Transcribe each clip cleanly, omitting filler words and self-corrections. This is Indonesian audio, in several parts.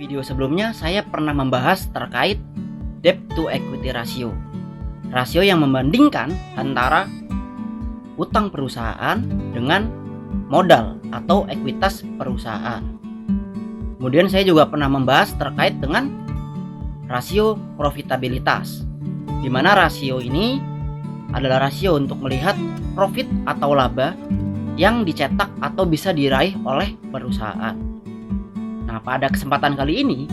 video sebelumnya saya pernah membahas terkait debt to equity ratio. Rasio yang membandingkan antara utang perusahaan dengan modal atau ekuitas perusahaan. Kemudian saya juga pernah membahas terkait dengan rasio profitabilitas, di mana rasio ini adalah rasio untuk melihat profit atau laba yang dicetak atau bisa diraih oleh perusahaan. Nah, pada kesempatan kali ini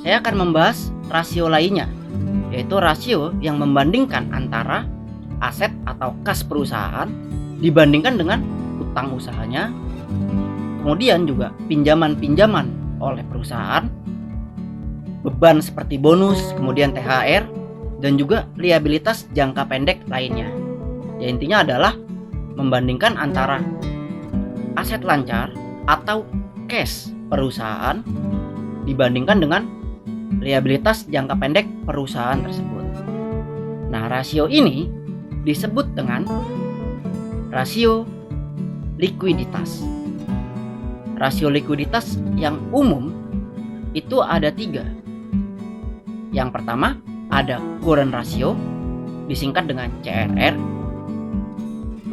saya akan membahas rasio lainnya, yaitu rasio yang membandingkan antara aset atau kas perusahaan dibandingkan dengan utang usahanya, kemudian juga pinjaman-pinjaman oleh perusahaan, beban seperti bonus, kemudian THR, dan juga liabilitas jangka pendek lainnya. Ya, intinya adalah membandingkan antara aset lancar atau cash perusahaan dibandingkan dengan liabilitas jangka pendek perusahaan tersebut. Nah, rasio ini disebut dengan rasio likuiditas. Rasio likuiditas yang umum itu ada 3. Yang pertama ada current ratio, disingkat dengan CRR.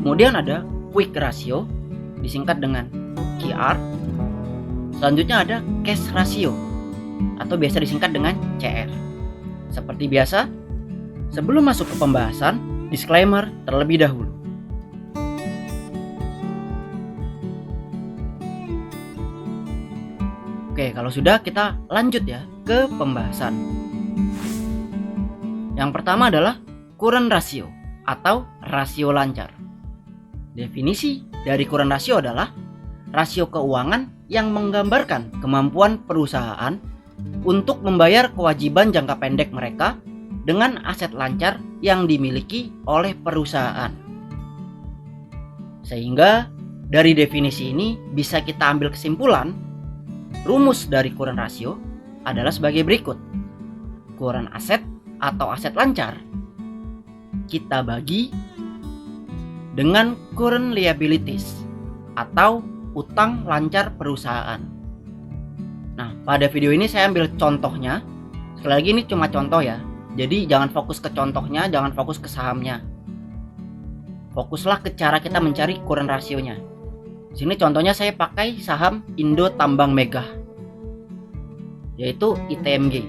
Kemudian ada quick ratio, disingkat dengan QR. Selanjutnya ada cash ratio, atau biasa disingkat dengan CR. Seperti biasa, sebelum masuk ke pembahasan, disclaimer terlebih dahulu. Oke, kalau sudah kita lanjut ya ke pembahasan. Yang pertama adalah current ratio atau rasio lancar. Definisi dari current ratio adalah rasio keuangan yang menggambarkan kemampuan perusahaan untuk membayar kewajiban jangka pendek mereka dengan aset lancar yang dimiliki oleh perusahaan. Sehingga dari definisi ini bisa kita ambil kesimpulan, rumus dari current ratio adalah sebagai berikut. Current asset atau aset lancar kita bagi dengan current liabilities atau utang lancar perusahaan. Nah, pada video ini saya ambil contohnya. Sekali lagi ini cuma contoh ya. Jadi jangan fokus ke contohnya, jangan fokus ke sahamnya. Fokuslah ke cara kita mencari current rasionya. Di sini contohnya saya pakai saham Indo Tambang Megah, yaitu ITMG.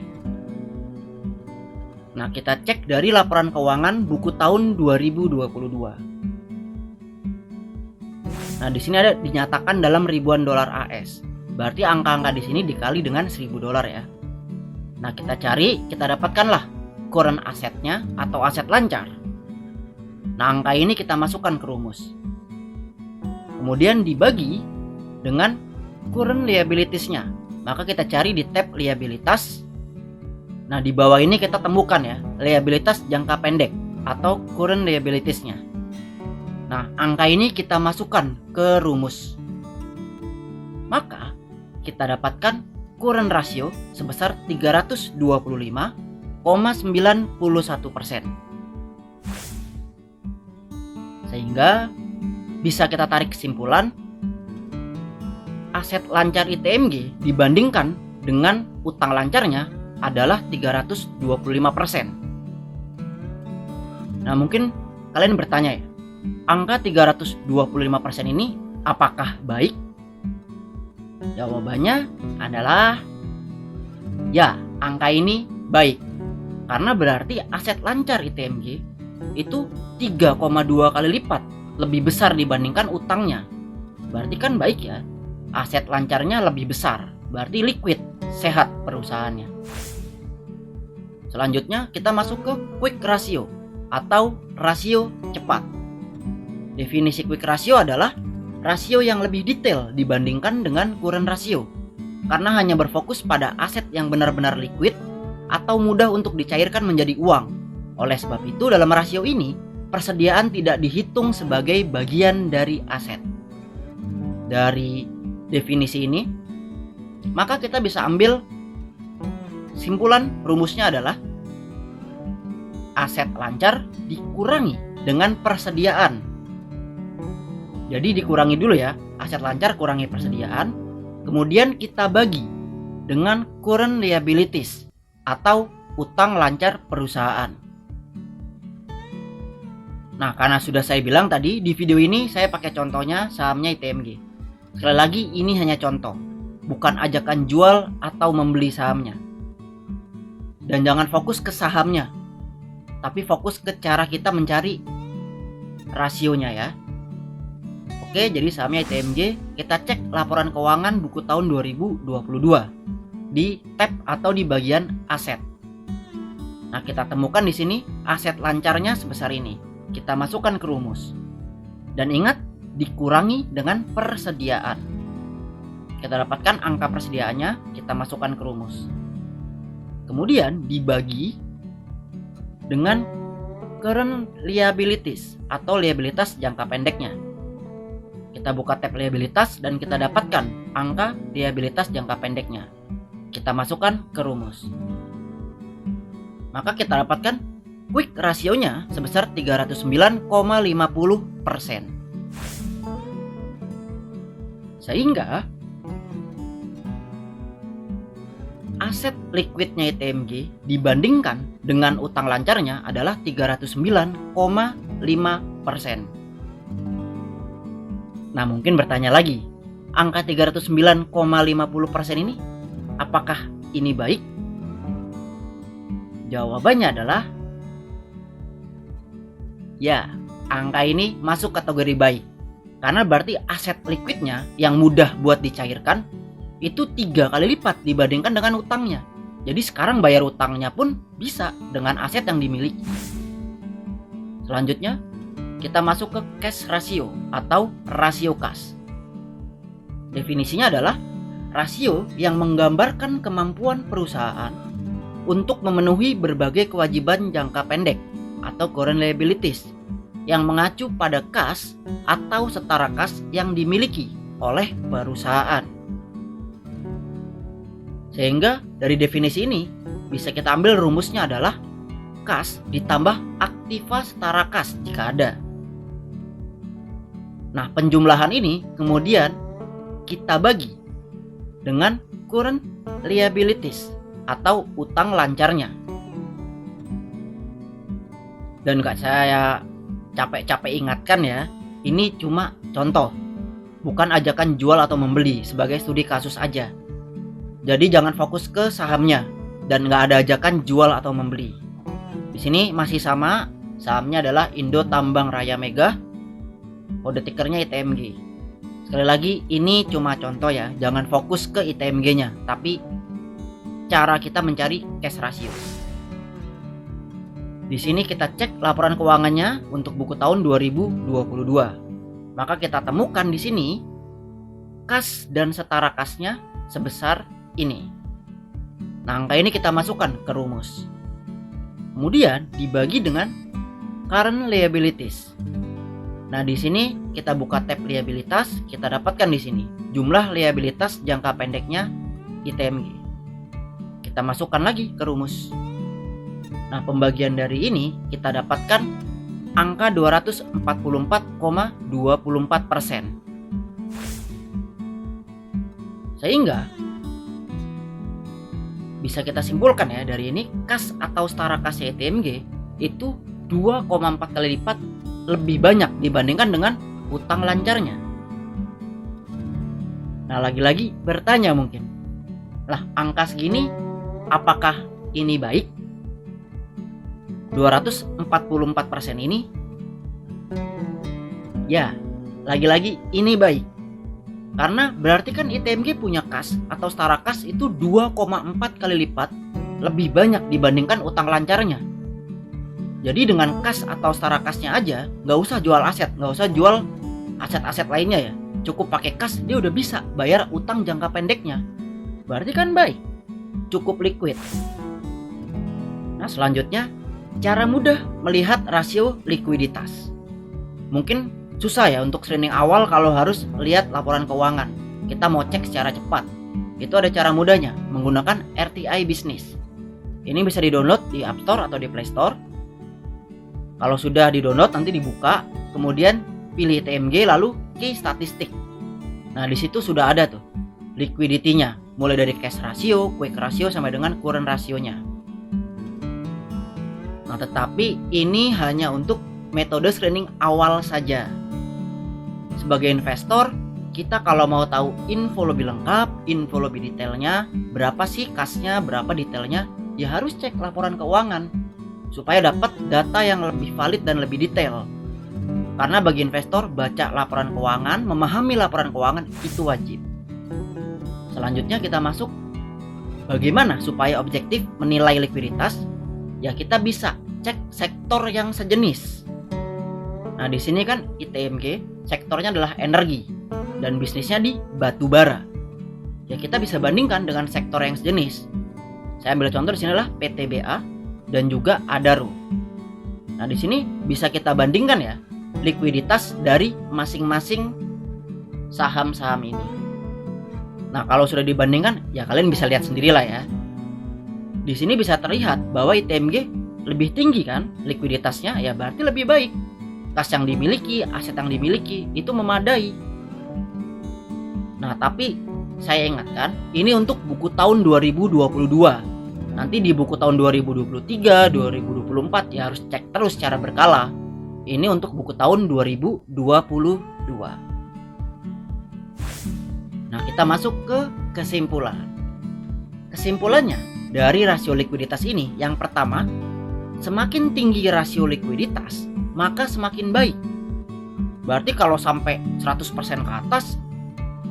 Nah, kita cek dari laporan keuangan buku tahun 2022. Nah, di sini ada dinyatakan dalam ribuan dolar AS. Berarti angka-angka di sini dikali dengan $1.000 ya. Nah, kita cari, kita dapatkanlah current asetnya atau aset lancar. Nah, angka ini kita masukkan ke rumus. Kemudian dibagi dengan current liabilities-nya. Maka kita cari di tab liabilitas. Nah, di bawah ini kita temukan ya, liabilitas jangka pendek atau current liabilities-nya. Nah, angka ini kita masukkan ke rumus. Maka kita dapatkan current ratio sebesar 325,91%. Sehingga bisa kita tarik kesimpulan, aset lancar ITMG dibandingkan dengan utang lancarnya adalah 325%. Nah, mungkin kalian bertanya ya, angka 325% ini apakah baik? Jawabannya adalah ya, angka ini baik. Karena berarti aset lancar ITMG itu 3,2 kali lipat lebih besar dibandingkan utangnya. Berarti kan baik ya, aset lancarnya lebih besar, berarti liquid, sehat perusahaannya. Selanjutnya kita masuk ke quick ratio atau rasio cepat. Definisi quick ratio adalah rasio yang lebih detail dibandingkan dengan current ratio, karena hanya berfokus pada aset yang benar-benar liquid atau mudah untuk dicairkan menjadi uang. Oleh sebab itu dalam rasio ini, persediaan tidak dihitung sebagai bagian dari aset. Dari definisi ini, maka kita bisa ambil simpulan rumusnya adalah aset lancar dikurangi dengan persediaan. Jadi dikurangi dulu ya, aset lancar kurangi persediaan, kemudian kita bagi dengan current liabilities atau utang lancar perusahaan. Nah, karena sudah saya bilang tadi, di video ini saya pakai contohnya sahamnya ITMG. Sekali lagi, ini hanya contoh, bukan ajakan jual atau membeli sahamnya. Dan jangan fokus ke sahamnya, tapi fokus ke cara kita mencari rasionya ya. Oke, jadi sahamnya ITMG, kita cek laporan keuangan buku tahun 2022 di tab atau di bagian aset. Nah, kita temukan di sini aset lancarnya sebesar ini. Kita masukkan ke rumus. Dan ingat, dikurangi dengan persediaan. Kita dapatkan angka persediaannya, kita masukkan ke rumus. Kemudian dibagi dengan current liabilities atau liabilitas jangka pendeknya. Kita buka tab liabilitas dan kita dapatkan angka liabilitas jangka pendeknya. Kita masukkan ke rumus. Maka kita dapatkan quick rasionya sebesar 309,50%. Sehingga aset liquidnya ITMG dibandingkan dengan utang lancarnya adalah 309,5%. Nah, mungkin bertanya lagi, angka 309,50% ini apakah ini baik? Jawabannya adalah ya, angka ini masuk kategori baik. Karena berarti aset liquidnya yang mudah buat dicairkan itu 3 kali lipat dibandingkan dengan utangnya. Jadi sekarang bayar utangnya pun bisa dengan aset yang dimiliki. Selanjutnya, kita masuk ke cash ratio atau rasio kas. Definisinya adalah rasio yang menggambarkan kemampuan perusahaan untuk memenuhi berbagai kewajiban jangka pendek atau current liabilities yang mengacu pada kas atau setara kas yang dimiliki oleh perusahaan. Sehingga dari definisi ini bisa kita ambil rumusnya adalah kas ditambah aktiva setara kas jika ada. Nah, penjumlahan ini kemudian kita bagi dengan current liabilities atau utang lancarnya. Dan gak saya capek-capek ingatkan ya, ini cuma contoh, bukan ajakan jual atau membeli, sebagai studi kasus aja. Jadi jangan fokus ke sahamnya dan nggak ada ajakan jual atau membeli. Di sini masih sama, sahamnya adalah Indo Tambang Raya Mega, kode tikernya ITMG. Sekali lagi, ini cuma contoh ya, jangan fokus ke ITMG-nya, tapi cara kita mencari cash ratio. Di sini kita cek laporan keuangannya untuk buku tahun 2022. Maka kita temukan di sini kas dan setara kasnya sebesar ini. Nah, angka ini kita masukkan ke rumus. Kemudian dibagi dengan current liabilities. Nah, di sini kita buka tab liabilitas, kita dapatkan di sini jumlah liabilitas jangka pendeknya ITMG. Kita masukkan lagi ke rumus. Nah, pembagian dari ini kita dapatkan angka 244,24%. Sehingga bisa kita simpulkan ya, dari ini kas atau setara kas ITMG itu 2,4 kali lipat lebih banyak dibandingkan dengan utang lancarnya. Nah, lagi-lagi bertanya mungkin, lah angka segini apakah ini baik? 244% ini ya, lagi-lagi ini baik. Karena berarti kan ITMG punya kas atau setara kas itu 2,4 kali lipat lebih banyak dibandingkan utang lancarnya. Jadi dengan kas atau setara kasnya aja nggak usah jual aset, nggak usah jual aset-aset lainnya ya. Cukup pakai kas dia udah bisa bayar utang jangka pendeknya. Berarti kan baik, cukup liquid. Nah, selanjutnya cara mudah melihat rasio likuiditas. Mungkin susah ya untuk screening awal kalau harus lihat laporan keuangan. Kita mau cek secara cepat. Itu ada cara mudahnya menggunakan RTI Business. Ini bisa di-download di App Store atau di Play Store. Kalau sudah di-download nanti dibuka, kemudian pilih ITMG lalu key statistik. Nah, di situ sudah ada tuh liquidity-nya. mulai dari cash ratio, quick ratio, sampai dengan current rasionya. Nah, tetapi ini hanya untuk metode screening awal saja. Sebagai investor, kita kalau mau tahu info lebih lengkap, info lebih detailnya, berapa sih kasnya, berapa detailnya, ya harus cek laporan keuangan supaya dapat data yang lebih valid dan lebih detail. Karena bagi investor, baca laporan keuangan, memahami laporan keuangan itu wajib. Selanjutnya kita masuk bagaimana supaya objektif menilai likuiditas. Ya kita bisa cek sektor yang sejenis. Nah, di sini kan ITMG sektornya adalah energi dan bisnisnya di batu bara. Ya kita bisa bandingkan dengan sektor yang sejenis. Saya ambil contoh di sini adalah PTBA dan juga Adaro. Nah, di sini bisa kita bandingkan ya likuiditas dari masing-masing saham-saham ini. Nah, kalau sudah dibandingkan, ya kalian bisa lihat sendirilah ya. Di sini bisa terlihat bahwa ITMG lebih tinggi kan likuiditasnya, ya berarti lebih baik. Kas yang dimiliki, aset yang dimiliki itu memadai. Nah, tapi saya ingatkan, ini untuk buku tahun 2022. Nanti di buku tahun 2023, 2024 ya harus cek terus secara berkala. Ini untuk buku tahun 2022. Nah, kita masuk ke kesimpulan. Kesimpulannya dari rasio likuiditas ini, yang pertama, semakin tinggi rasio likuiditas, maka semakin baik. Berarti kalau sampai 100% ke atas,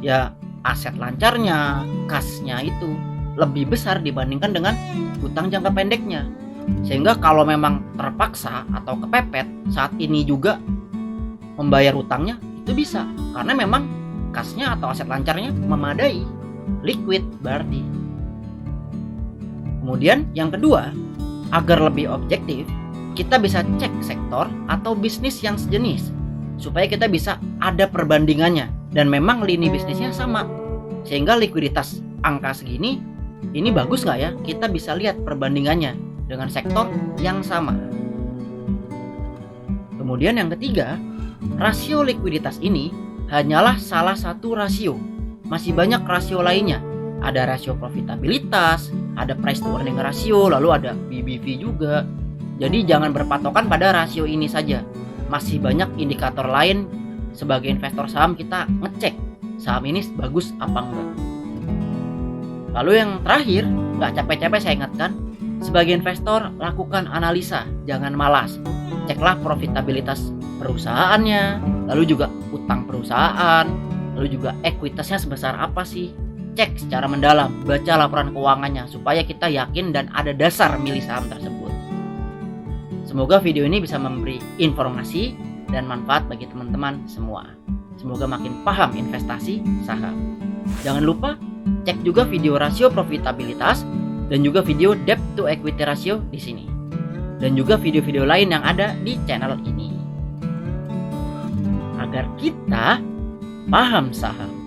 ya aset lancarnya, kasnya itu lebih besar dibandingkan dengan hutang jangka pendeknya. Sehingga kalau memang terpaksa atau kepepet saat ini juga membayar hutangnya, itu bisa. Karena memang kasnya atau aset lancarnya memadai, liquid berarti. Kemudian yang kedua, agar lebih objektif, kita bisa cek sektor atau bisnis yang sejenis supaya kita bisa ada perbandingannya dan memang lini bisnisnya sama. Sehingga likuiditas angka segini, ini bagus nggak ya? Kita bisa lihat perbandingannya dengan sektor yang sama. Kemudian yang ketiga, rasio likuiditas ini hanyalah salah satu rasio. Masih banyak rasio lainnya. Ada rasio profitabilitas, ada price to earning ratio, lalu ada PBV juga. Jadi jangan berpatokan pada rasio ini saja. Masih banyak indikator lain sebagai investor saham kita ngecek saham ini bagus apa enggak. Lalu yang terakhir, nggak capek-capek saya ingatkan, sebagai investor lakukan analisa, jangan malas. Ceklah profitabilitas perusahaannya, lalu juga utang perusahaan, lalu juga ekuitasnya sebesar apa sih. Cek secara mendalam, baca laporan keuangannya supaya kita yakin dan ada dasar milih saham tersebut. Semoga video ini bisa memberi informasi dan manfaat bagi teman-teman semua. Semoga makin paham investasi saham. Jangan lupa cek juga video rasio profitabilitas dan juga video debt to equity ratio di sini. Dan juga video-video lain yang ada di channel ini. Agar kita paham saham.